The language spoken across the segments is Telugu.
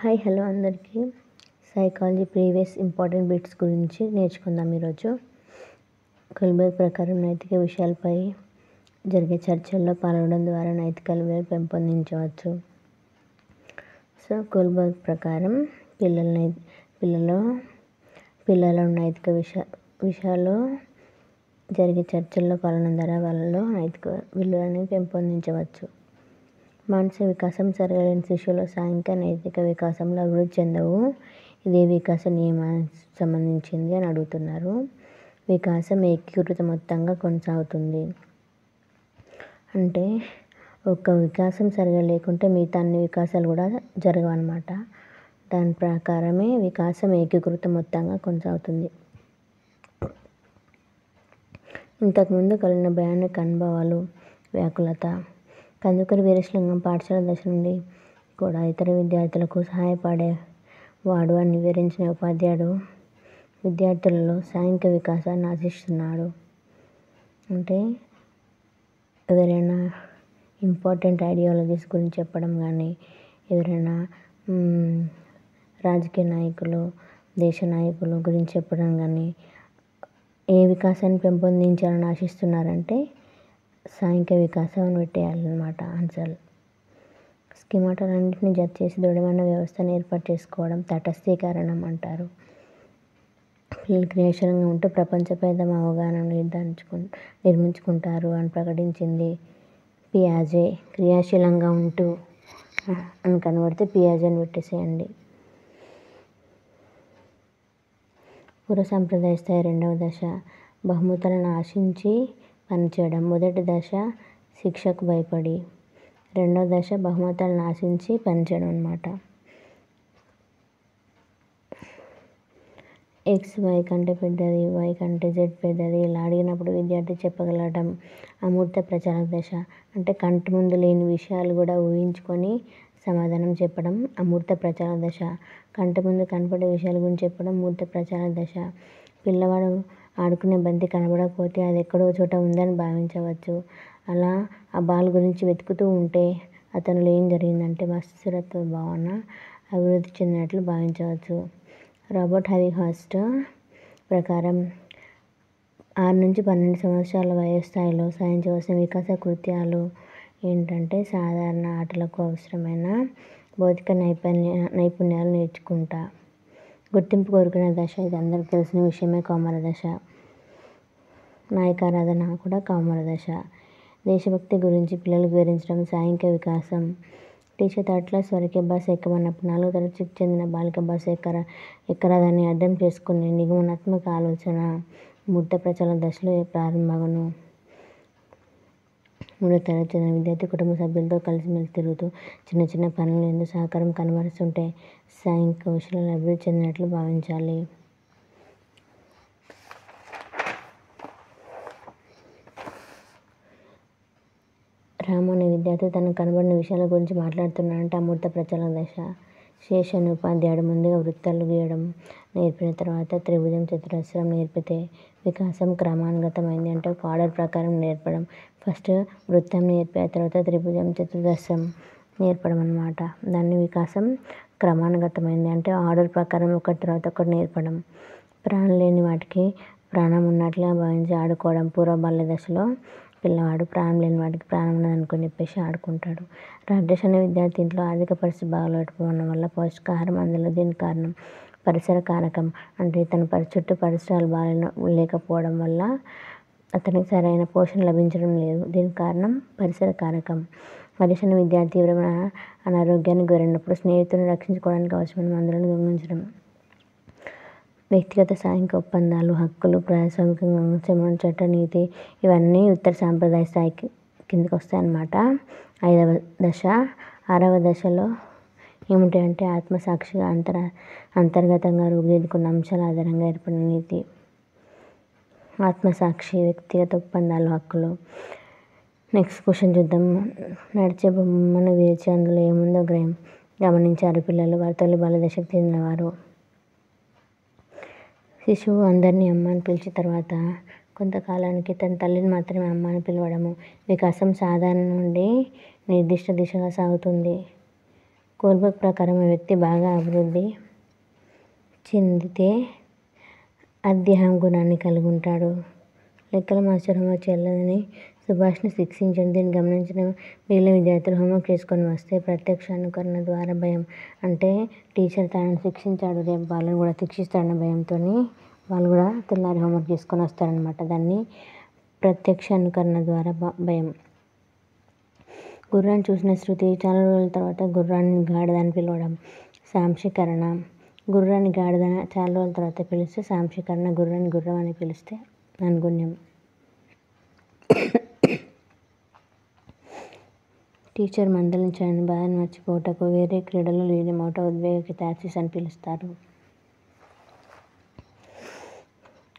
హలో అందరికీ. సైకాలజీ ప్రీవియస్ ఇంపార్టెంట్ బిట్స్ గురించి నేర్చుకుందాం ఈరోజు. కొల్బర్గ్ ప్రకారం నైతిక విషయాలపై జరిగే చర్చల్లో పాల్గొనడం ద్వారా నైతిక విలువలు పెంపొందించవచ్చు. కొల్బర్గ్ ప్రకారం పిల్లల నైతిక విషయాల్లో జరిగే చర్చల్లో పాల్గొనడం ద్వారా వాళ్ళలో నైతిక విలువలను పెంపొందించవచ్చు. మానసిక వికాసం సరిగలేని శిశువులో సాంఘిక నైతిక వికాసంలో అభివృద్ధి చెందవు. ఇదే వికాస నియమానికి సంబంధించింది అని అడుగుతున్నారు. వికాసం ఏకీకృత మొత్తంగా కొనసాగుతుంది. అంటే ఒక వికాసం సరిగా లేకుంటే మిగతా అన్ని వికాసాలు కూడా జరగవన్నమాట. దాని ప్రకారమే వికాసం ఏకీకృత మొత్తంగా కొనసాగుతుంది. ఇంతకుముందు కలిగిన భయానక అనుభవాలు, వ్యాకులత, కందుకూరి వీరేశలింగం పాఠశాల దశ నుండి కూడా ఇతర విద్యార్థులకు సహాయపడేవాడు అని వివరించిన ఉపాధ్యాయుడు విద్యార్థులలో సాంఘిక వికాసాన్ని ఆశిస్తున్నాడు. అంటే ఎవరైనా ఇంపార్టెంట్ ఐడియాలజీస్ గురించి చెప్పడం కానీ, ఎవరైనా రాజకీయ నాయకులు, దేశ నాయకులు గురించి చెప్పడం కానీ, ఏ వికాసాన్ని పెంపొందించాలని ఆశిస్తున్నారంటే సాంఘిక వికాసం పెట్టేయాలన్నమాట ఆన్సర్. స్కీమాటాలన్నింటినీ జత చేసి దృఢమైన వ్యవస్థను ఏర్పాటు చేసుకోవడం తటస్థీకరణం అంటారు. పిల్లలు క్రియాశీలంగా ఉంటూ ప్రపంచపై తమ అవగాహనను నిర్మించుకుంటారు అని ప్రకటించింది పియాజే. క్రియాశీలంగా ఉంటూ అని కనబడితే పియాజేని పెట్టేసేయండి. పూర్వ సాంప్రదాయ స్థాయి రెండవ దశ బహుమతులను ఆశించి పనిచేయడం. మొదటి దశ శిక్షకు భయపడి, రెండవ దశ బహుమతులను ఆశించి పనిచేయడం అన్నమాట. ఎక్స్ వై కంటే పెద్దది, వై కంటే జెడ్ పెద్దది ఇలా అడిగినప్పుడు విద్యార్థి చెప్పగలగడం అమూర్త ప్రచారక దశ. అంటే కంటి ముందు లేని విషయాలు కూడా ఊహించుకొని సమాధానం చెప్పడం అమూర్త ప్రచారక దశ. కంటి ముందు కనపడే విషయాల గురించి చెప్పడం మూర్త ప్రచారక దశ. పిల్లవాడు ఆడుకునే బంతి కనబడకపోతే అది ఎక్కడో చోట ఉందని భావించవచ్చు. అలా ఆ బాల్ గురించి వెతుకుతూ ఉంటే అతనిలో ఏం జరిగిందంటే మత్సరత్వ భావన అభివృద్ధి చెందినట్లు భావించవచ్చు. రాబర్ట్ హవిహాస్ట్ ప్రకారం 6 నుంచి 12 సంవత్సరాల వయోస్థాయిలో సాధించవలసిన వికాస కృత్యాలు ఏంటంటే సాధారణ ఆటలకు అవసరమైన భౌతిక నైపుణ్యాలు నేర్చుకుంటా. గుర్తింపు కోరుకునే దశ, ఇది అందరికీ తెలిసిన విషయమే. కౌమార దశ. నాయకారాధన కూడా కౌమార దశ. దేశభక్తి గురించి పిల్లలకు వివరించడం సాంఘిక వికాసం. టీచర్ థర్డ్ క్లాస్ వరకే బస్సు ఎక్కమన్నప్పుడు 4వ తరగతికి చెందిన బాలిక బస్సు ఎక్కరాదని అర్థం చేసుకునే నిగమనాత్మక ఆలోచన మూర్త ప్రచారక దశలో ప్రారంభమగును. 3వ తరగతి చదివిన విద్యార్థి కుటుంబ సభ్యులతో కలిసిమెలిసి తిరుగుతూ చిన్న చిన్న పనులు ఎందు సహకారం కనబరుస్తుంటే సాంఘిక కౌశలాలు అభివృద్ధి చెందినట్లు భావించాలి. రాము అనే విద్యార్థి తనకు కనబడిన విషయాల గురించి మాట్లాడుతున్నాడంటే అమూర్త ప్రచారక దశ. శేష్ అనే ఉపాధ్యాయుడు ముందుగా వృత్తాలు గీయడం నేర్పిన తర్వాత త్రిభుజం చతురస్రం నేర్పితే వికాసం క్రమానుగతమైంది. అంటే ఒక ఆర్డర్ ప్రకారం నేర్పడం. ఫస్ట్ వృత్తం నేర్పి ఆ తర్వాత త్రిభుజం చతురస్రం నేర్పడం అన్నమాట. దాన్ని వికాసం క్రమానుగతమైంది. అంటే ఆర్డర్ ప్రకారం ఒకటి తర్వాత ఒకటి నేర్పడం. ప్రాణం లేని వాటికి ప్రాణం ఉన్నట్లుగా భావించి ఆడుకోవడం. పూర్వ బాల్య దశలో పిల్లవాడు ప్రాణం లేని వాటికి ప్రాణం ఉన్నదనుకొని చెప్పేసి ఆడుకుంటాడు. రాజేష్ అనే విద్యార్థి ఇంట్లో ఆర్థిక పరిస్థితి బాగలేకపోవడం వల్ల పౌష్టికాహారం అందలేదు. దీనికి కారణం పరిసర కారకం. అంటే తన చుట్టూ పరిసరాలు లేకపోవడం వల్ల అతనికి సరైన పోషణ లభించడం లేదు. దీనికి కారణం పరిసర కారకం. హరీష్ అనే విద్యార్థి తీవ్రమైన అనారోగ్యానికి గురైనప్పుడు స్నేహితులను రక్షించుకోవడానికి అవసరమైన మందులను దొంగిలించడం. వ్యక్తిగత సాంఘిక ఒప్పందాలు, హక్కులు, ప్రజాస్వామిక చట్ట నీతి ఇవన్నీ ఉత్తర సాంప్రదాయ స్థాయి కిందకి వస్తాయన్నమాట. 5వ దశ. 6వ దశలో ఏముంటాయంటే ఆత్మసాక్షిగా అంతర్గతంగా రూపుదిద్దుకున్న అంశాల ఆధారంగా ఏర్పడిన నీతి. ఆత్మసాక్షి, వ్యక్తిగత ఒప్పందాలు, హక్కులు. నెక్స్ట్ క్వశ్చన్ చూద్దాం. నడిచే బొమ్మను విరిచి అందులో ఏముందో గమనించారు పిల్లలు. వారు తొలి బాల్య దశకు చెందినవారు. శిశువు అందరినీ అమ్మ అని పిలిచిన తర్వాత కొంతకాలానికి తన తల్లిని మాత్రమే అమ్మ అని పిలవడము. వికాసం సాధారణ నుండి నిర్దిష్ట దిశగా సాగుతుంది. కోల్బర్గ్ ప్రకారం ఈ వ్యక్తి బాగా అభివృద్ధి చెందితే అధ్యాయం గుణాన్ని కలిగి ఉంటాడు. లెక్కల మాస్టర్ హోంవర్క్ చేయలేదని సుభాష్ని శిక్షించాడు. దీన్ని గమనించిన మిగిలిన విద్యార్థులు హోంవర్క్ చేసుకొని వస్తే ప్రత్యక్ష అనుకరణ ద్వారా భయం. అంటే టీచర్ తనని శిక్షించాడు, రేపు వాళ్ళని కూడా శిక్షిస్తాడన్న భయంతో వాళ్ళు కూడా తెల్లారి హోంవర్క్ చేసుకొని వస్తారనమాట. దాన్ని ప్రత్యక్ష అనుకరణ ద్వారా భయం. గుర్రాన్ని చూసిన శృతి చాలా రోజుల తర్వాత గుర్రాన్ని గాడిద అని పిలవడం సాంశీకరణ. గుర్రాన్ని గాడిద చాలా రోజుల తర్వాత పిలిస్తే సాంశీకరణ, గుర్రాన్ని గుర్రం అని పిలిస్తే అనుగుణ్యం. టీచర్ మందలించాలని బాధను మర్చిపోవటకు వేరే క్రీడలో లీనమవట ఉద్వేగ కెథార్సిస్ అని పిలుస్తారు.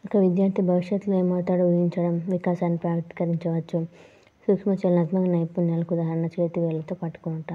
ఒక విద్యార్థి భవిష్యత్తులో ఏమవుతాడో ఊహించడం వికాసాన్ని ప్రాక్టీకరించవచ్చు. సూక్ష్మ చలనాత్మక నైపుణ్యాలకు ఉదాహరణ చేతి వేళ్ళతో పట్టుకొనుట.